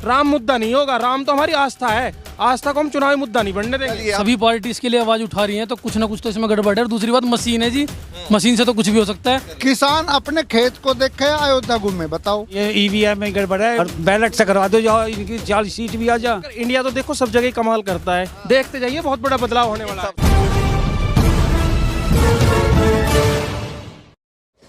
राम मुद्दा नहीं होगा। राम तो हमारी आस्था है, आस्था को हम चुनावी मुद्दा नहीं बनने देंगे। सभी पार्टी इसके लिए आवाज उठा रही है, तो कुछ ना कुछ तो इसमें गड़बड़ है। और दूसरी बात मशीन है जी, मशीन से तो कुछ भी हो सकता है। किसान अपने खेत को देखे, अयोध्या घूमे, बताओ। ये ईवीएम में गड़बड़ है और बैलेट से करवा दो, जाओ इनकी 40 सीट भी आ जा। इंडिया तो देखो सब जगह कमाल करता है, देखते जाइए बहुत बड़ा बदलाव होने वाला है।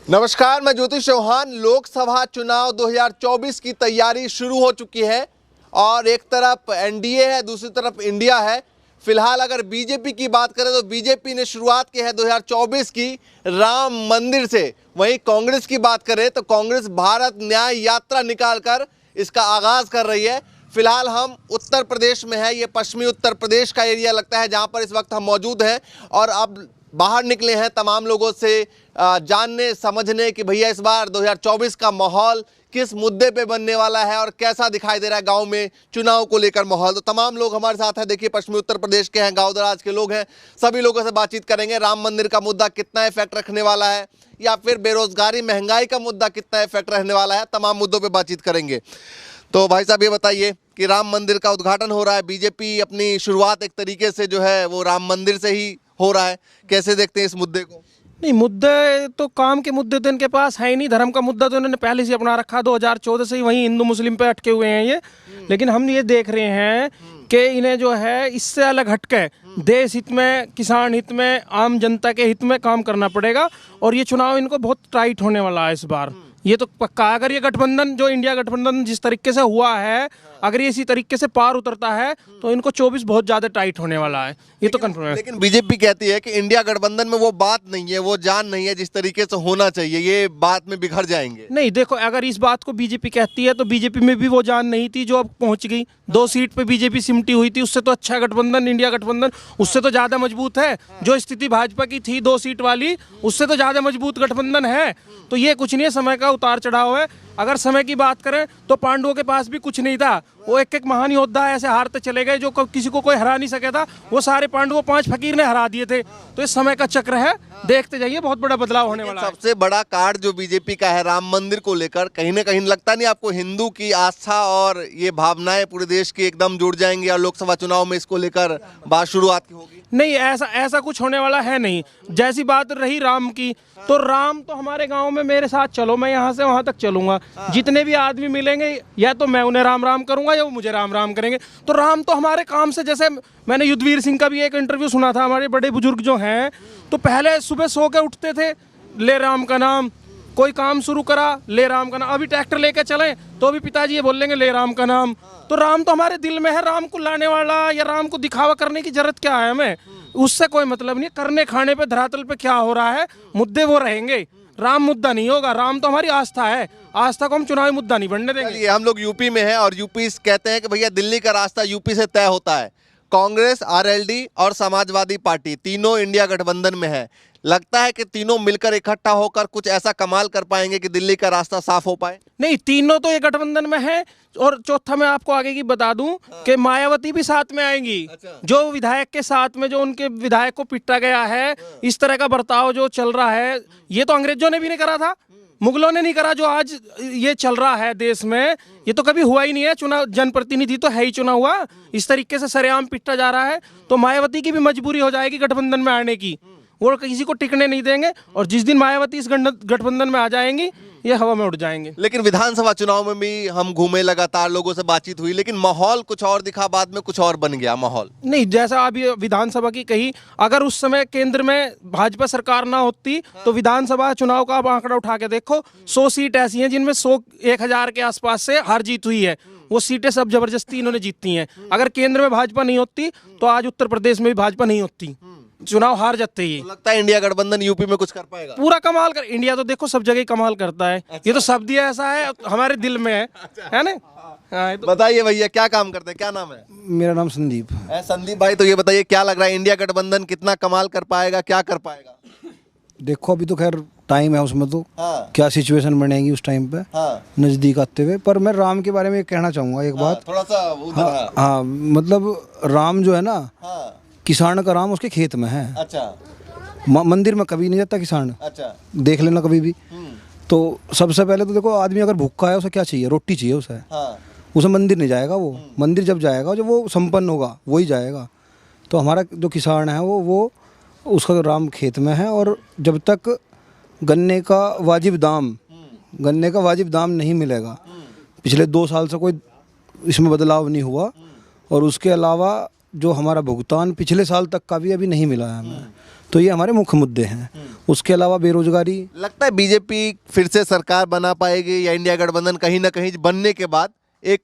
नमस्कार, मैं ज्योतिष चौहान। लोकसभा चुनाव 2024 की तैयारी शुरू हो चुकी है और एक तरफ एनडीए है, दूसरी तरफ इंडिया है। फिलहाल अगर बीजेपी की बात करें तो बीजेपी ने शुरुआत की है 2024 की राम मंदिर से। वहीं कांग्रेस की बात करें तो कांग्रेस भारत न्याय यात्रा निकालकर इसका आगाज कर रही है। फिलहाल हम उत्तर प्रदेश में है, ये पश्चिमी उत्तर प्रदेश का एरिया लगता है जहां पर इस वक्त हम मौजूद हैं और अब बाहर निकले हैं तमाम लोगों से जानने समझने कि भैया इस बार 2024 का माहौल किस मुद्दे पे बनने वाला है और कैसा दिखाई दे रहा है गांव में चुनाव को लेकर माहौल। तो तमाम लोग हमारे साथ हैं। देखिए, पश्चिमी उत्तर प्रदेश के हैं, गांव दराज के लोग हैं, सभी लोगों से बातचीत करेंगे। राम मंदिर का मुद्दा कितना इफेक्ट रखने वाला है या फिर बेरोजगारी महंगाई का मुद्दा कितना इफेक्ट रहने वाला है, तमाम मुद्दों पर बातचीत करेंगे। तो भाई साहब ये बताइए कि राम मंदिर का उद्घाटन हो रहा है, बीजेपी अपनी शुरुआत एक तरीके से जो है वो राम मंदिर से ही हो रहा है, कैसे देखते हैं इस मुद्दे को? नहीं, मुद्दे तो काम के मुद्दे तो इनके पास है ही नहीं। धर्म का मुद्दा तो इन्होंने पहले से अपना रखा, 2014 से ही वहीं हिंदू मुस्लिम पे अटके हुए हैं ये। लेकिन हम ये देख रहे हैं कि इन्हें जो है इससे अलग हटके देश हित में, किसान हित में, आम जनता के हित में काम करना पड़ेगा। और ये चुनाव इनको बहुत टाइट होने वाला है इस बार, ये तो पक्का। अगर ये गठबंधन जो इंडिया गठबंधन जिस तरीके से हुआ है, अगर ये इसी तरीके से पार उतरता है तो इनको 24 बहुत ज्यादा टाइट होने वाला है, ये तो कंफर्म है। लेकिन बीजेपी कहती है कि इंडिया गठबंधन में वो बात नहीं है, वो जान नहीं है जिस तरीके से होना चाहिए, ये बात में बिखर जाएंगे। नहीं, देखो, अगर इस बात को बीजेपी कहती है तो बीजेपी में भी वो जान नहीं थी जो अब पहुंच गई। 2 सीट पे बीजेपी सिमटी हुई थी, उससे तो अच्छा गठबंधन इंडिया गठबंधन उससे तो ज्यादा मजबूत है। जो स्थिति भाजपा की थी 2 सीट वाली, उससे तो ज्यादा मजबूत गठबंधन है। तो ये कुछ नहीं है, समय का उतार चढ़ाव है। अगर समय की बात करें तो पांडवों के पास भी कुछ नहीं था, वो एक एक महान योद्धा ऐसे हारते चले गए जो किसी को कोई हरा नहीं सके था। वो सारे पांडवों 5 फकीर ने हरा दिए थे। तो इस समय का चक्र है, देखते जाइए बहुत बड़ा बदलाव होने वाला है। सबसे बड़ा कार्ड जो बीजेपी का है राम मंदिर को लेकर, कहीं ना कहीं लगता नहीं आपको हिंदू की आस्था और ये भावनाएं पूरे देश की एकदम जुड़ जाएंगी और लोकसभा चुनाव में इसको लेकर बात शुरुआत की होगी? नहीं, ऐसा कुछ होने वाला है नहीं। जैसी बात रही राम की, तो राम तो हमारे गांव में मेरे साथ चलो, मैं यहाँ से वहाँ तक चलूंगा। जितने भी आदमी मिलेंगे या तो मैं उन्हें राम राम करूंगा या वो मुझे राम राम करेंगे। तो राम तो हमारे काम से, जैसे मैंने युद्धवीर सिंह का भी एक इंटरव्यू सुना था, हमारे बड़े बुजुर्ग जो हैं तो पहले सुबह सो के उठते थे, ले राम का नाम, कोई काम शुरू करा ले राम का नाम। अभी ट्रैक्टर लेके चलें तो अभी पिताजी ये बोलेंगे ले राम का नाम। तो राम तो हमारे दिल में है। राम को लाने वाला या राम को दिखावा करने की जरूरत क्या है हमें, उससे कोई मतलब नहीं। करने खाने पे धरातल पे क्या हो रहा है, मुद्दे वो रहेंगे। राम मुद्दा नहीं होगा। राम तो हमारी आस्था है, आस्था को हम चुनावी मुद्दा नहीं बनने देंगे। हम लोग यूपी में हैं और यूपी कहते हैं कि भैया दिल्ली का रास्ता यूपी से तय होता है। कांग्रेस, आरएलडी और समाजवादी पार्टी तीनों इंडिया गठबंधन में है। लगता है कि तीनों मिलकर इकट्ठा होकर कुछ ऐसा कमाल कर पाएंगे कि दिल्ली का रास्ता साफ हो पाए? नहीं, तीनों तो ये गठबंधन में है। और चौथा मैं आपको आगे की बता दूं कि मायावती भी साथ में आएंगी। जो विधायक के साथ में जो उनके विधायक को पिटा गया है, इस तरह का बर्ताव जो चल रहा है, ये तो अंग्रेजों ने भी नहीं करा था, मुगलों ने नहीं करा। जो आज ये चल रहा है देश में, ये तो कभी हुआ ही नहीं है। चुनाव जनप्रतिनिधि तो है ही चुना हुआ, इस तरीके से सरेआम पिटा जा रहा है। तो मायावती की भी मजबूरी हो जाएगी गठबंधन में आने की, वो किसी को टिकने नहीं देंगे। और जिस दिन मायावती इस गठबंधन में आ जाएंगी, ये हवा में उड़ जाएंगे। लेकिन विधानसभा चुनाव में भी हम घूमे, लगातार लोगों से बातचीत हुई, लेकिन माहौल कुछ और दिखा, बाद में कुछ और बन गया माहौल। नहीं, जैसा अभी विधानसभा की कही, अगर उस समय केंद्र में भाजपा सरकार ना होती तो विधानसभा चुनाव का आप आंकड़ा उठा के देखो, 100 सीट ऐसी हैं जिनमें 1,000 के आसपास से हार जीत हुई है। वो सीटें सब जबरदस्ती इन्होंने जीती हैं। अगर केंद्र में भाजपा नहीं होती तो आज उत्तर प्रदेश में भी भाजपा नहीं होती, चुनाव हार जाते ही। तो लगता है इंडिया गठबंधन यूपी में कुछ कर पाएगा? पूरा कमाल कर, इंडिया तो देखो सब जगह कमाल करता है। ये तो शब्द ही ऐसा है, हमारे दिल में है ना। हाँ, तो बताइए भैया, क्या काम करते हैं, क्या नाम है? मेरा नाम संदीप है। संदीप भाई, तो ये बताइए क्या लग रहा है, इंडिया गठबंधन कितना कमाल कर पाएगा, क्या कर पाएगा? देखो अभी तो खैर टाइम है उसमें, तो क्या सिचुएशन बनेगी उस टाइम पे नजदीक आते हुए। पर मैं राम के बारे में कहना चाहूंगा एक बात, थोड़ा सा हाँ, मतलब राम जो है ना, किसान का राम उसके खेत में है। अच्छा। मंदिर में कभी नहीं जाता किसान। अच्छा। देख लेना कभी भी। तो सबसे पहले तो देखो, आदमी अगर भूखा है उसे क्या चाहिए, रोटी चाहिए उसे। उसमें मंदिर नहीं जाएगा। वो मंदिर जब जाएगा, जब वो संपन्न होगा वही जाएगा। तो हमारा जो किसान है वो उसका राम खेत में है, और जब तक गन्ने का वाजिब दाम नहीं मिलेगा, पिछले 2 साल से कोई इसमें बदलाव नहीं हुआ, और उसके अलावा जो हमारा भुगतान पिछले साल तक का भी अभी नहीं मिला है हमें। तो ये हमारे मुख्य मुद्दे हैं। उसके अलावा बेरोजगारी। लगता है बीजेपी फिर से सरकार बना पाएगी, या इंडिया गठबंधन कहीं ना कहीं बनने के बाद एक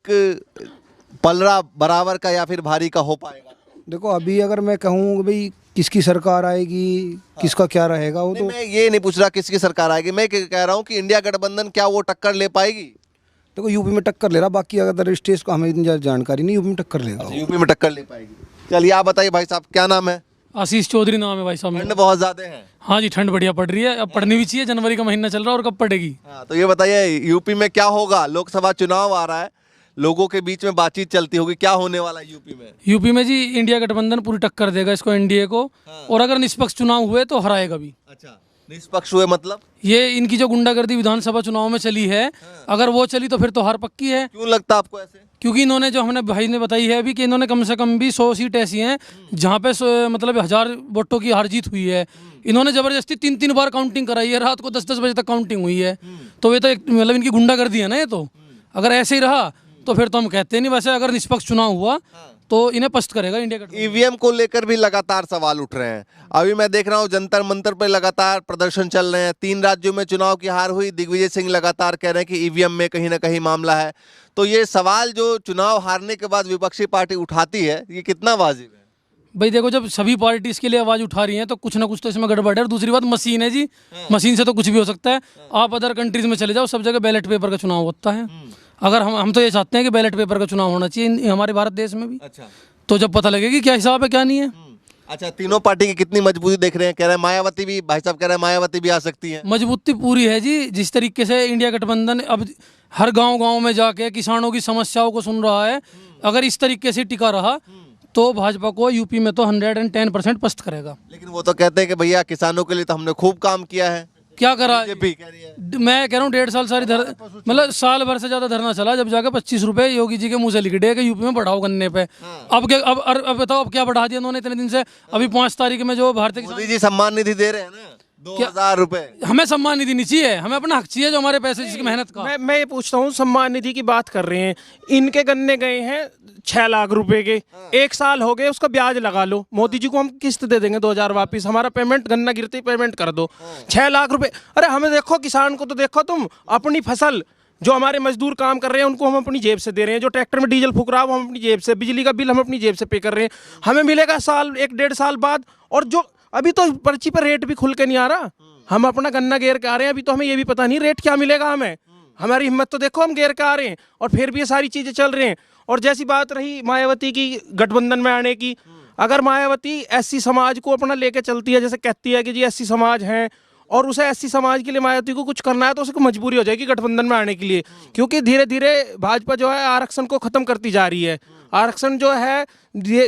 पलड़ा बराबर का या फिर भारी का हो पाएगा? देखो, अभी अगर मैं कहूँ भाई किसकी सरकार आएगी, किसका क्या रहेगा, वो तो मैं ये नहीं पूछ रहा किसकी सरकार आएगी, मैं कह रहा हूँ कि इंडिया गठबंधन क्या वो टक्कर ले पाएगी? देखो, यूपी में टक्कर ले रहा, बाकी अगर स्टेट को हमें इतनी जानकारी नहीं, यूपी में टक्कर लेगा। यूपी में टक्कर ले पाएगी। चलिए आप बताइए भाई साहब, क्या नाम है? आशीष चौधरी नाम है भाई साहब। ठंड बहुत ज्यादा है। हाँ जी, ठंड बढ़िया पड़ रही है, अब पड़नी भी चाहिए। जनवरी का महीना चल रहा है और कब पड़ेगी? हाँ, तो ये बताइए यूपी में क्या होगा? लोकसभा चुनाव आ रहा है, लोगों के बीच में बातचीत चलती होगी, क्या होने वाला है यूपी में? यूपी में जी इंडिया गठबंधन पूरी टक्कर देगा इसको, एनडीए को। और अगर निष्पक्ष चुनाव हुए तो हराएगा भी। अच्छा, निष्पक्ष हुए मतलब? ये इनकी जो गुंडागर्दी विधानसभा चुनाव में चली है, अगर वो चली तो फिर तो हार पक्की है। क्यों लगता आपको ऐसे? क्योंकि इन्होंने, जो हमने भाई ने बताई है अभी, कि इन्होंने कम से कम भी 100 सीट ऐसी हैं जहाँ पे मतलब 1000 वोटों की हार जीत हुई है। इन्होंने जबरदस्ती 3-3 बार काउंटिंग कराई है, रात को 10-10 बजे तक काउंटिंग हुई है। तो ये तो एक मतलब इनकी गुंडागर्दी है ना। ये तो अगर ऐसे ही रहा तो फिर तो हम कहते नहीं। वैसे अगर निष्पक्ष चुनाव हुआ तो इन्हें पस्त करेगा इंडिया गठबंधन। ईवीएम को लेकर भी लगातार सवाल उठ रहे हैं। अभी मैं देख रहा हूँ जंतर मंतर पर लगातार प्रदर्शन चल रहे हैं। 3 राज्यों में चुनाव की हार हुई। दिग्विजय सिंह लगातार कह रहे हैं कि ईवीएम में कहीं ना कहीं मामला है। तो ये सवाल जो चुनाव हारने के बाद विपक्षी पार्टी उठाती है, ये कितना वाजिब है? भाई देखो, जब सभी पार्टी इसके लिए आवाज उठा रही हैं तो कुछ ना कुछ तो इसमें गड़बड़ है। और दूसरी बात, मशीन है जी, मशीन से तो कुछ भी हो सकता है। आप अदर कंट्रीज में चले जाओ, सब जगह बैलेट पेपर का चुनाव होता है। अगर हम तो ये चाहते हैं कि बैलेट पेपर का चुनाव होना चाहिए हमारे भारत देश में भी। अच्छा, तो जब पता लगेगी क्या हिसाब है क्या नहीं है। अच्छा, तीनों पार्टी की कितनी मजबूती देख रहे हैं? कह रहे हैं मायावती भी, भाई साहब कह रहे हैं मायावती भी आ सकती है। मजबूती पूरी है जी। जिस तरीके से इंडिया गठबंधन अब हर गांव में जाके किसानों की समस्याओं को सुन रहा है, अगर इस तरीके से टिका रहा तो भाजपा को यूपी में तो 110% पस्त करेगा। लेकिन वो तो कहते हैं कि भैया किसानों के लिए तो हमने खूब काम किया है। क्या करा? बीजेपी कह रही है। मैं कह रहा हूँ 1.5 साल सारी मतलब साल भर से ज्यादा धरना चला, जब जाकर 25 रुपए योगी जी के मुंह से लिख दिया कि यूपी में बढ़ाओ गन्ने पे। अब क्या, अब बताओ अब क्या बढ़ा दिया उन्होंने इतने दिन से? अभी 5 तारीख में जो भारतीय मोदी जी सम्मान निधि दे रहे हैं ना, 2000 रुपए। हमें सम्मान निधि नहीं चाहिए, हमें अपना हक चाहिए जो हमारे पैसे जिसकी मेहनत का। मैं ये पूछता हूँ, सम्मान निधि की बात कर रहे हैं, इनके गन्ने गए हैं 6 लाख रुपए के, 1 साल हो गए, उसका ब्याज लगा लो। मोदी जी को हम किस्त दे देंगे 2000 वापिस, हमारा पेमेंट गन्ना गिरते ही पेमेंट कर दो। 6 लाख रुपए। अरे हमें देखो, किसान को तो देखो तुम, अपनी फसल जो हमारे मजदूर काम कर रहे हैं उनको हम अपनी जेब से दे रहे हैं, जो ट्रैक्टर में डीजल फूक रहा है वो हम अपनी जेब से, बिजली का बिल हम अपनी जेब से पे कर रहे हैं, हमें मिलेगा साल 1-1.5 साल बाद। और जो अभी तो पर्ची पर रेट भी खुल के नहीं आ रहा, हम अपना गन्ना गेर के आ रहे हैं, अभी तो हमें ये भी पता नहीं रेट क्या मिलेगा हमें। हमारी हिम्मत तो देखो, हम गेर के आ रहे हैं और फिर भी ये सारी चीजें चल रही हैं। और जैसी बात रही मायावती की गठबंधन में आने की, अगर मायावती एससी समाज को अपना लेके चलती है, जैसे कहती है कि जी एससी समाज है और उसे एससी समाज के लिए मायावती को कुछ करना है, तो उसको मजबूरी हो जाएगी गठबंधन में आने के लिए। क्योंकि धीरे धीरे भाजपा जो है आरक्षण को खत्म करती जा रही है। आरक्षण जो है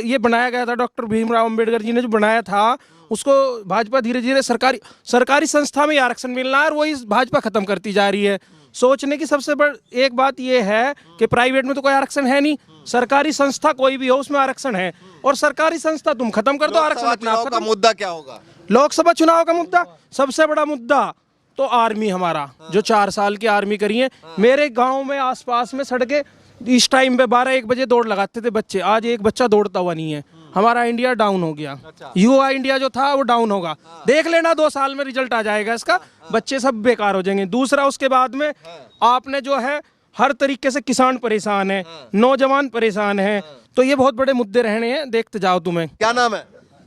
ये बनाया गया था, डॉक्टर भीमराव अम्बेडकर जी ने जो बनाया था, उसको भाजपा धीरे धीरे सरकारी संस्था में आरक्षण मिलना है और वही भाजपा खत्म करती जा रही है। सोचने की सबसे बड़ी एक बात यह है कि प्राइवेट में तो कोई आरक्षण है नहीं, सरकारी संस्था कोई भी हो उसमें आरक्षण है, और सरकारी संस्था तुम खत्म कर दो, आरक्षण अपना आप का खत्म। मुद्दा क्या होगा? लोकसभा चुनाव का मुद्दा, सबसे बड़ा मुद्दा तो आर्मी, हमारा जो 4 साल की आर्मी करी है। मेरे गांव में आसपास में सड़कें इस टाइम पे 12-1 बजे दौड़ लगाते थे बच्चे, आज एक बच्चा दौड़ता हुआ नहीं है। हमारा इंडिया डाउन हो गया। युवा इंडिया जो था वो डाउन होगा, देख लेना 2 साल में रिजल्ट आ जाएगा इसका, बच्चे सब बेकार हो जाएंगे। दूसरा, उसके बाद में आपने जो है हर तरीके से किसान परेशान है, नौजवान परेशान है, तो ये बहुत बड़े मुद्दे रहने हैं, देखते जाओ। तुम्हें क्या नाम है?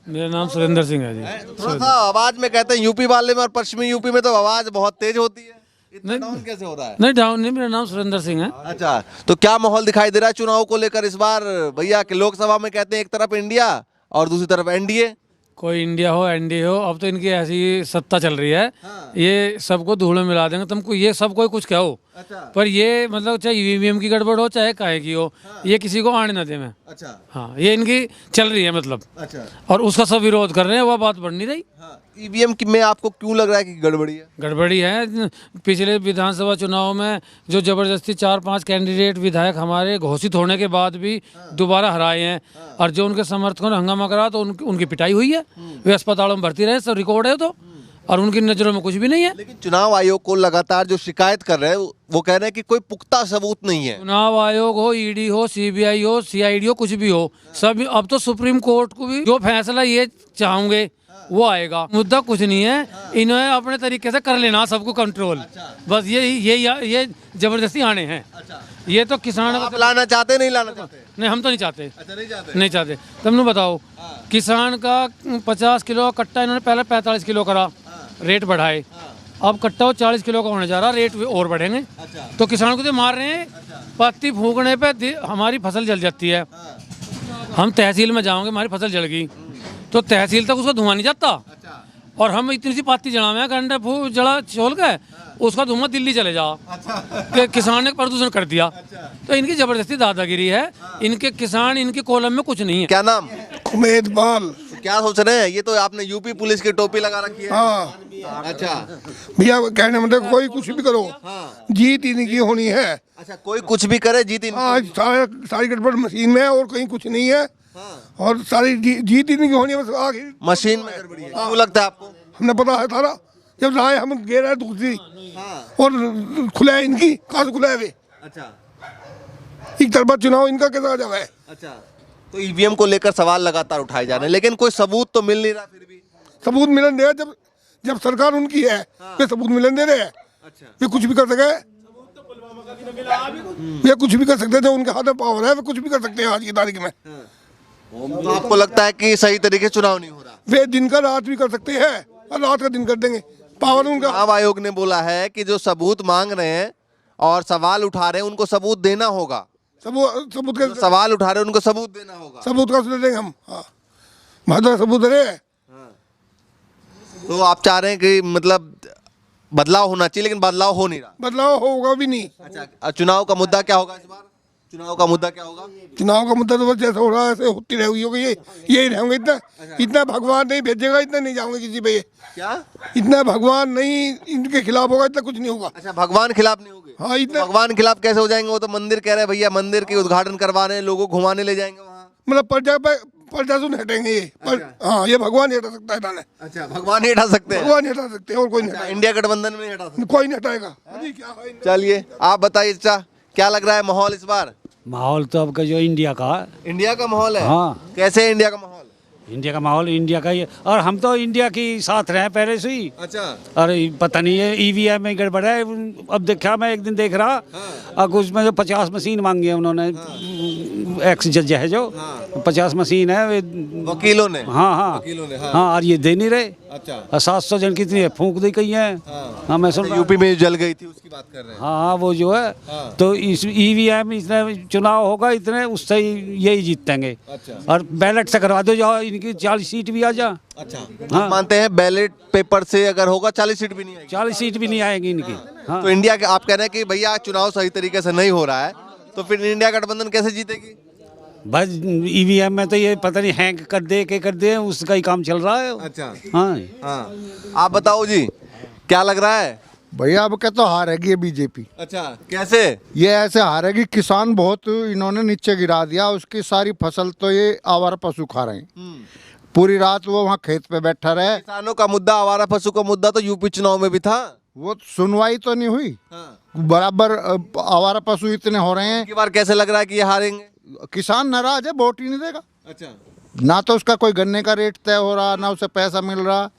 मेरा नाम सुरेंद्र सिंह है जी। थोड़ा सा आवाज में कहते हैं यूपी वाले में और पश्चिमी यूपी में तो आवाज बहुत तेज होती है, इतना डाउन कैसे हो रहा है? नहीं, डाउन नहीं, मेरा नाम सुरेंद्र सिंह है। अच्छा, तो क्या माहौल दिखाई दे रहा है चुनाव को लेकर इस बार भैया? कि लोकसभा में कहते हैं एक तरफ इंडिया और दूसरी तरफ एनडीए। कोई इंडिया हो एनडीए हो, अब तो इनकी ऐसी सत्ता चल रही है, ये सबको धूल में मिला देंगे। तुमको ये सब कोई कुछ कहो, अच्छा। पर ये मतलब चाहे ईवीएम की गड़बड़ हो चाहे काहे की हो, ये किसी को आने ना दे मैं। अच्छा हाँ, ये इनकी चल रही है मतलब, अच्छा। और उसका सब विरोध कर रहे हैं, वह बात बढ़ नहीं रही। हाँ, ईवीएम की में आपको क्यों लग रहा है कि गड़बड़ी है? गड़बड़ी है। पिछले विधानसभा चुनाव में जो जबरदस्ती 4-5 कैंडिडेट विधायक हमारे घोषित होने के बाद भी दोबारा हराए हैं, और जो उनके समर्थकों ने हंगामा करा तो उनकी पिटाई हुई है, वे अस्पतालों में भर्ती रहे, सब रिकॉर्ड है तो, और उनकी नज़रों में कुछ भी नहीं है। लेकिन चुनाव आयोग को लगातार जो शिकायत कर रहे हैं वो कह रहे हैं कि कोई पुख्ता सबूत नहीं है। चुनाव आयोग हो, ईडी हो, सीबीआई हो, सीआईडी हो, कुछ भी हो, सब अब तो सुप्रीम कोर्ट को भी जो फैसला ये चाहोगे वो आएगा। मुद्दा कुछ नहीं है, इन्होंने अपने तरीके से कर लेना सबको कंट्रोल, बस ये जबरदस्ती आने हैं। ये तो किसान आप लाना चाहते नहीं लाना चाहते? नहीं, हम तो नहीं चाहते, अच्छा, नहीं चाहते। नहीं चाहते। तुमने बताओ, किसान का 50 किलो का कट्टा इन्होंने पहले 45 किलो करा, रेट बढ़ाए, अब कट्टा वो 40 किलो का होने जा रहा, रेट और बढ़ेंगे। तो किसान को तो मार रहे हैं। पत्ती फूकने पे हमारी फसल जल जाती है, हम तहसील में जाओगे, हमारी फसल जल गई तो तहसील तक उसका धुआं नहीं जाता, और हम इतनी सी पाती जला में घंटे जला छोल के उसका धुआं दिल्ली चले जा, कि किसान ने प्रदूषण कर दिया। तो इनकी जबरदस्ती दादागिरी है, इनके किसान इनकी कॉलम में कुछ नहीं है। क्या नाम? उमेदवार। तो क्या सोच रहे हैं? ये तो आपने यूपी पुलिस की टोपी लगा रखी है। हाँ अच्छा भैया, कहने मतलब कोई कुछ भी करो, जीत इनकी होनी है। अच्छा, कोई कुछ भी करे जीत आज सारी गड़बड़ मशीन में है और कहीं कुछ नहीं है, और सारी जीत इनकी होनी है। बस आखिर मशीन में गड़बड़ी है। क्यों लगता है आपको? हमने पता है सारा, जब लाए हम गे रहे दूसरी और खुला है इनकी, कहाँ से खुला है वे? अच्छा एक तरफा चुनाव इनका कैसा जावा है। अच्छा, तो ईवीएम को लेकर सवाल लगातार उठाए जा रहे हैं, लेकिन कोई सबूत तो मिल नहीं रहा। फिर भी सबूत मिलन दे, जब सरकार उनकी है वे सबूत मिलन दे रहे हैं। अच्छा, वे कुछ भी कर सके, वे कुछ भी कर सकते थे, उनके हाथ में पावर है, वे कुछ भी कर सकते हैं आज की तारीख में। तो आपको लगता है कि सही तरीके से चुनाव नहीं हो रहा? वे दिन का रात भी कर सकते हैं और रात का दिन कर देंगे, पावर उनका। चुनाव आयोग ने बोला है कि जो सबूत मांग रहे हैं और सवाल उठा रहे हैं उनको सबूत देना होगा। सबूत जो सवाल उठा रहे हैं उनको सबूत देना होगा। सबूत का दे देंगे हम। हाँ, महत्व सबूत दे रहे हैं। तो आप चाह रहे हैं कि मतलब बदलाव होना चाहिए, लेकिन बदलाव हो नहीं रहा। बदलाव होगा भी नहीं। अच्छा, चुनाव का मुद्दा क्या होगा इस बार? चुनाव का मुद्दा क्या होगा? चुनाव का मुद्दा तो बस जैसा हो रहा है ऐसे होती रहेगी, होगी यही रहेंगे। इतना भगवान नहीं भेजेगा, इतना नहीं जाऊंगे किसी पे। क्या इतना भगवान नहीं इनके खिलाफ होगा, इतना कुछ नहीं होगा। अच्छा, भगवान खिलाफ नहीं होगे? हाँ, इतना भगवान खिलाफ कैसे हो जाएंगे? वो तो मंदिर कह रहे हैं भैया, मंदिर के उद्घाटन करवा रहे हैं, लोगों को घुमाने ले जाएंगे वहाँ। मतलब पर्दा सुन हटेंगे ये हाँ, ये भगवान ही हटा सकता है हटाने। अच्छा, भगवान ही हटा सकते हैं? भगवान ही हटा सकते हैं, और कोई नहीं हटाएगा। इंडिया गठबंधन में नहीं हटा सकते? कोई नहीं हटाएगा। अभी क्या है? चलिए आप बताइए चाचा, क्या लग रहा है माहौल इस बार? माहौल तो अब का जो इंडिया का, इंडिया का माहौल है। हाँ। कैसे है इंडिया का माहौल? इंडिया का माहौल इंडिया का ही, और हम तो इंडिया की साथ रहे पहले से ही। अच्छा, और पता नहीं है ईवीएम में गड़बड़ है। अब देखा, मैं एक दिन देख रहा, अब उसमें जो 50 मशीन मांगी है उन्होंने, एक्स जज है जो 50 मशीन है वकीलों ने। हाँ हाँ वकीलों ने, हाँ। हाँ, और ये दे नहीं रहे। अच्छा, और 700 जन कितनी है फूंक दी गई है। हाँ, मैं सुन रहा यूपी में जल गई थी उसकी बात कर रहे हैं। हाँ, वो जो है, तो इस ईवीएम इतने चुनाव होगा इतने, उससे यही जीतेंगे। अच्छा, और बैलेट से करवा दो, जो इनकी 40 सीट भी आ जा। अच्छा, हाँ। आप मानते हैं बैलेट पेपर से अगर होगा 40 सीट भी नहीं आएगी? 40 सीट भी नहीं आएगी इनकी। हाँ। तो इंडिया के आप कह रहे हैं कि भैया चुनाव सही तरीके से नहीं हो रहा है, तो फिर इंडिया गठबंधन कैसे जीतेगी? बस ईवीएम में तो ये पता नहीं हैंग कर दे उसका ही काम चल रहा है। अच्छा, हाँ हाँ, आप बताओ जी, क्या लग रहा है? भैया अब क्या तो हारेगी ये बीजेपी। अच्छा, कैसे? ये ऐसे हारेगी, किसान बहुत इन्होंने नीचे गिरा दिया, उसकी सारी फसल तो ये आवारा पशु खा रहे हैं। पूरी रात वो वहाँ खेत पे बैठा रहे। किसानों का मुद्दा, आवारा पशु का मुद्दा तो यूपी चुनाव में भी था। वो सुनवाई तो नहीं हुई। हाँ। बराबर आवारा पशु इतने हो रहे हैं। की बार कैसे लग रहा है कि ये हारेंगे? किसान नाराज है, वोट ही नहीं देगा। अच्छा, ना तो उसका कोई गन्ने का रेट तय हो रहा, ना उसे पैसा मिल रहा।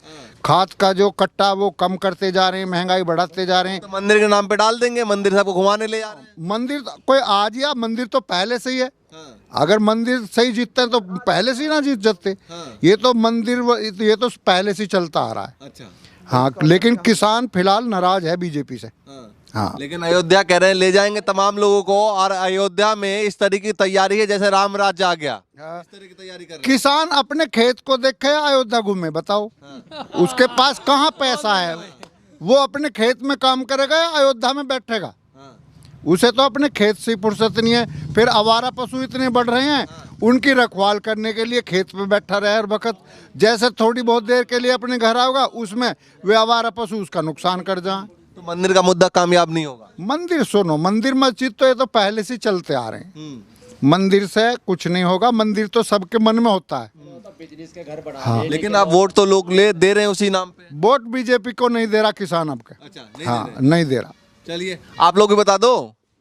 खाद का जो कट्टा वो कम करते जा रहे हैं, महंगाई बढ़ाते जा रहे हैं। तो मंदिर के नाम पे डाल देंगे, मंदिर सबको घुमाने ले जा रहे हैं। मंदिर कोई आज या मंदिर तो पहले से ही है। अगर मंदिर सही जीतते हैं तो पहले से ही ना जीत जाते। ये तो मंदिर ये तो पहले से चलता आ रहा है। अच्छा, हाँ, लेकिन किसान फिलहाल नाराज है बीजेपी से। हाँ, लेकिन अयोध्या कह रहे हैं ले जाएंगे तमाम लोगों को, और अयोध्या में इस तरह की तैयारी है जैसे राम राज्य आ गया। इस तरह की तैयारी कर रहे हैं। किसान अपने खेत को देखे अयोध्या घूमे, बताओ उसके पास कहाँ पैसा है? वो अपने खेत में काम करेगा या अयोध्या में बैठेगा? उसे तो अपने खेत से ही फुर्सत नहीं है। फिर आवारा पशु इतने बढ़ रहे हैं, उनकी रखवाल करने के लिए खेत पे बैठा रहे हर वक्त। जैसे थोड़ी बहुत देर के लिए अपने घर आओगा, उसमें वे आवारा पशु उसका नुकसान कर जाए। तो मंदिर का मुद्दा कामयाब नहीं होगा। मंदिर सुनो, मंदिर मस्जिद तो ये तो पहले से चलते आ रहे हैं। मंदिर से कुछ नहीं होगा, मंदिर तो सबके मन में होता है। हाँ। लेकिन आप वोट तो लोग दे रहे हैं उसी नाम पे। वोट बीजेपी को नहीं दे रहा किसान आपका। अच्छा, नहीं हाँ, नहीं दे रहा। चलिए आप लोग भी बता दो,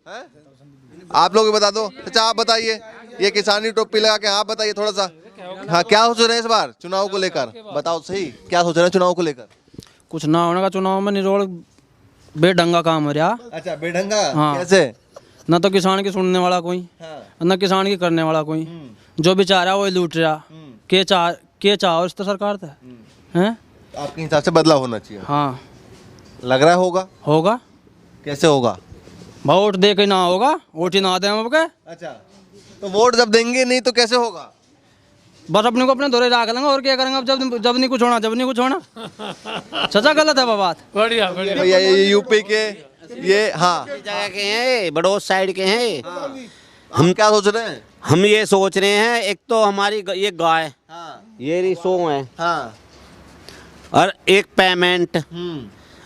हैं? आप लोग भी बता दो। अच्छा आप बताइए, ये किसानी टोपी लगा के, हाँ बताइए थोड़ा सा। हाँ, क्या सोच रहे हैं इस बार चुनाव को लेकर? बताओ सही, क्या सोच रहे हैं चुनाव को लेकर? कुछ ना होने का चुनाव में निरोड़ बेढंगा काम हो रहा। अच्छा, बेढंगा। हाँ। कैसे? ना तो किसान की सुनने वाला कोई, ना किसान की करने वाला कोई। जो बेचारा वही लूट रहा। के चाहो इस तो सरकार था हैं। आपके हिसाब से बदलाव होना चाहिए। हाँ, लग रहा है होगा। कैसे होगा? वोट दे के ना होगा, वोट ही ना दे हम के। अच्छा, तो वोट जब देंगे नहीं तो कैसे होगा? बस अपने को अपने दौरे रख लेंगे और क्या करेंगे। अब जब नहीं कुछ होना सचा गलत है वो बात। बढ़िया भैया ये यूपी के ये, हाँ, जगह के हैं, बड़ौद साइड के हैं। हम क्या सोच रहे हैं? हम ये सोच रहे हैं, एक तो हमारी ये गाय, ये रिसो है, हाँ। और एक पेमेंट,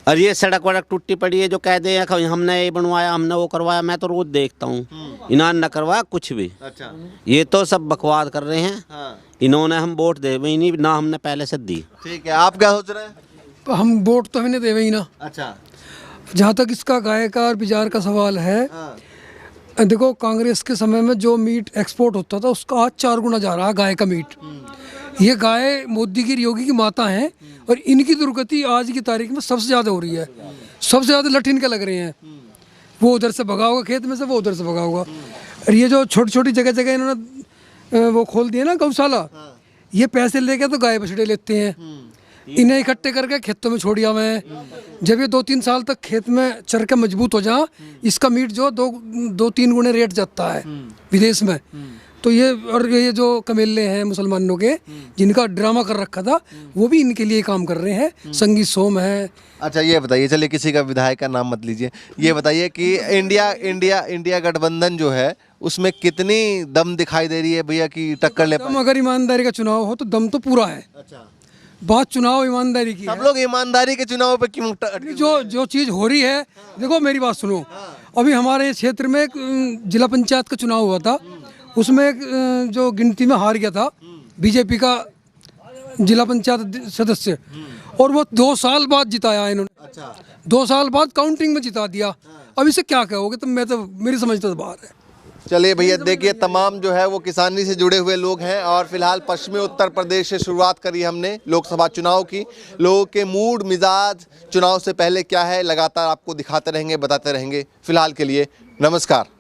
और ये सड़क वड़क टूटी पड़ी है जो कह दे हमने ये बनवाया, हमने वो करवाया। मैं तो रोज देखता हूँ, इन्होंने न करवाया कुछ भी। अच्छा, ये तो सब बकवास कर रहे हैं। हाँ। इन्होंने हम वोट दे ही नहीं, ना हमने पहले से दी। ठीक है, आप क्या सोच रहे हैं? हम वोट तो हमने देवे ही ना। अच्छा, जहाँ तक इसका गाय का और बाजार का सवाल है, हाँ। देखो कांग्रेस के समय में जो मीट एक्सपोर्ट होता था उसका आज 4 गुना जा रहा है गाय का मीट। ये गाय मोदी की, योगी की माता हैं और इनकी दुर्गति आज की तारीख में सबसे ज़्यादा हो रही है। सबसे ज़्यादा लठ इनके लग रहे हैं। वो उधर से भगा होगा खेत में से, वो उधर से भगा होगा। और ये जो छोटी छोटी जगह जगह इन्होंने वो खोल दिए ना गौशाला, ये पैसे लेके तो गाय बछड़े लेते हैं, इन्हें इकट्ठे करके खेतों में छोड़ दिया मैं। जब ये 2-3 साल तक खेत में चर के मजबूत हो जा, इसका मीट जो 2-3 गुने रेट जाता है विदेश में। तो ये जो कमेले हैं मुसलमानों के, जिनका ड्रामा कर रखा था, वो भी इनके लिए काम कर रहे हैं। संगीत सोम है। अच्छा ये बताइए, चलिए किसी का विधायक का नाम मत लीजिए, ये बताइए कि इंडिया गठबंधन जो है उसमें कितनी दम दिखाई दे रही है भैया कि टक्कर ले पाए? दम, अगर ईमानदारी का चुनाव हो तो दम तो पूरा है। अच्छा, बात चुनाव ईमानदारी की सब लोग ईमानदारी के चुनाव पे क्यों जो चीज़ हो रही है, देखो मेरी बात सुनो। अभी हमारे क्षेत्र में एक जिला पंचायत का चुनाव हुआ था, उसमें एक जो गिनती में हार गया था बीजेपी का जिला पंचायत सदस्य, और वो 2 साल बाद जिताया इन्होंने। अच्छा, 2 साल बाद काउंटिंग में जिता दिया। अब इसे क्या कहोगे? तो मेरी समझ तो बाहर है। चलिए भैया देखिए, तमाम जो है वो किसानी से जुड़े हुए लोग हैं और फिलहाल पश्चिमी उत्तर प्रदेश से शुरुआत करी हमने लोकसभा चुनाव की। लोगों के मूड मिजाज चुनाव से पहले क्या है लगातार आपको दिखाते रहेंगे, बताते रहेंगे। फिलहाल के लिए नमस्कार।